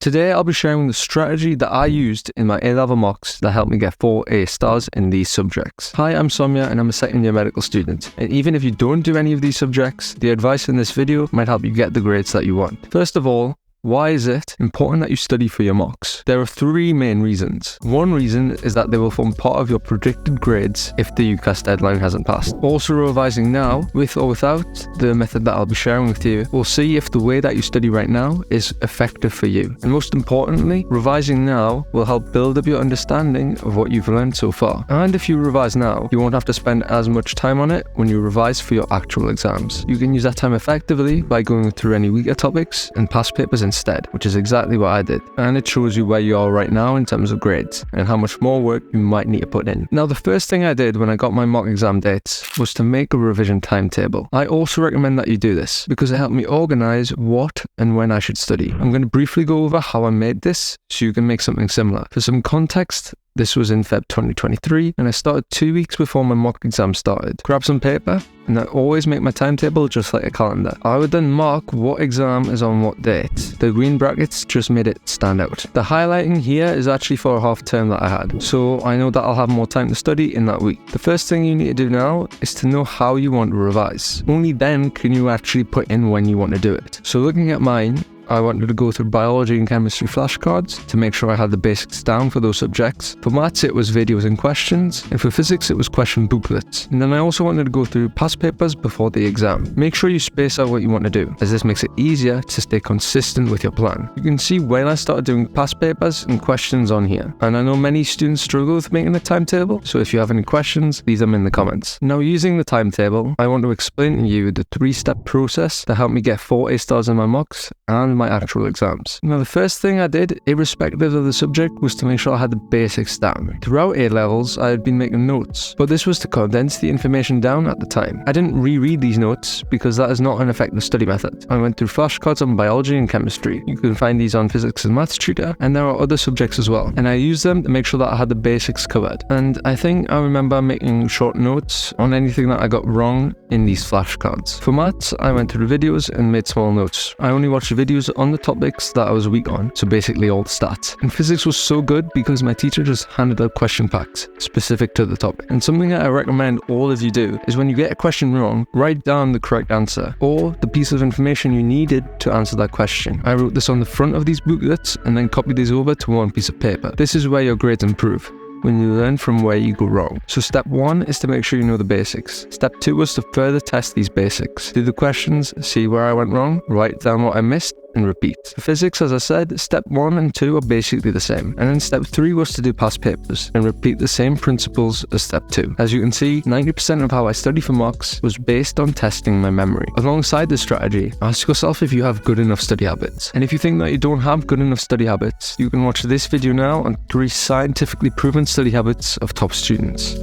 Today I'll be sharing the strategy that I used in my A-level mocks that helped me get 4 A stars in these subjects. Hi, I'm Soumya and I'm a second year medical student. And even if you don't do any of these subjects, the advice in this video might help you get the grades that you want. First of all, why is it important that you study for your mocks? There are 3 main reasons. One reason is that they will form part of your predicted grades if the UCAS deadline hasn't passed. Also, revising now, with or without the method that I'll be sharing with you, will see if the way that you study right now is effective for you. And most importantly, revising now will help build up your understanding of what you've learned so far. And if you revise now, you won't have to spend as much time on it when you revise for your actual exams. You can use that time effectively by going through any weaker topics and past papers instead, which is exactly what I did. And it shows you where you are right now in terms of grades and how much more work you might need to put in. Now, the first thing I did when I got my mock exam dates was to make a revision timetable. I also recommend that you do this because it helped me organize what and when I should study. I'm going to briefly go over how I made this so you can make something similar. For some context, this was in Feb 2023 and I started 2 weeks before my mock exam started. Grab some paper and I always make my timetable just like a calendar. I would then mark what exam is on what date. The green brackets just made it stand out. The highlighting here is actually for a half term that I had, so I know that I'll have more time to study in that week. The first thing you need to do now is to know how you want to revise. Only then can you actually put in when you want to do it. So looking at mine, I wanted to go through biology and chemistry flashcards to make sure I had the basics down for those subjects. For maths, it was videos and questions, and for physics, it was question booklets. And then I also wanted to go through past papers before the exam. Make sure you space out what you want to do, as this makes it easier to stay consistent with your plan. You can see when I started doing past papers and questions on here. And I know many students struggle with making a timetable, so if you have any questions, leave them in the comments. Now, using the timetable, I want to explain to you the 3-step process that helped me get 4 A stars in my mocks and my actual exams. Now, the first thing I did, irrespective of the subject, was to make sure I had the basics down. Throughout A levels, I had been making notes, but this was to condense the information down at the time. I didn't reread these notes because that is not an effective study method. I went through flashcards on biology and chemistry. You can find these on physics and maths tutor, and there are other subjects as well. And I used them to make sure that I had the basics covered. And I think I remember making short notes on anything that I got wrong in these flashcards. For maths, I went through the videos and made small notes. I only watched the videos on the topics that I was weak on, so basically all the stats. And physics was so good because my teacher just handed out question packs specific to the topic. And something that I recommend all of you do is when you get a question wrong, write down the correct answer or the piece of information you needed to answer that question. I wrote this on the front of these booklets and then copied these over to one piece of paper. This is where your grades improve, when you learn from where you go wrong. So step 1 is to make sure you know the basics. Step 2 was to further test these basics. Do the questions, see where I went wrong, write down what I missed, and repeat. For physics, as I said, step 1 and 2 are basically the same. And then step 3 was to do past papers and repeat the same principles as step 2. As you can see, 90% of how I study for mocks was based on testing my memory. Alongside this strategy, ask yourself if you have good enough study habits. And if you think that you don't have good enough study habits, you can watch this video now on 3 scientifically proven study habits of top students.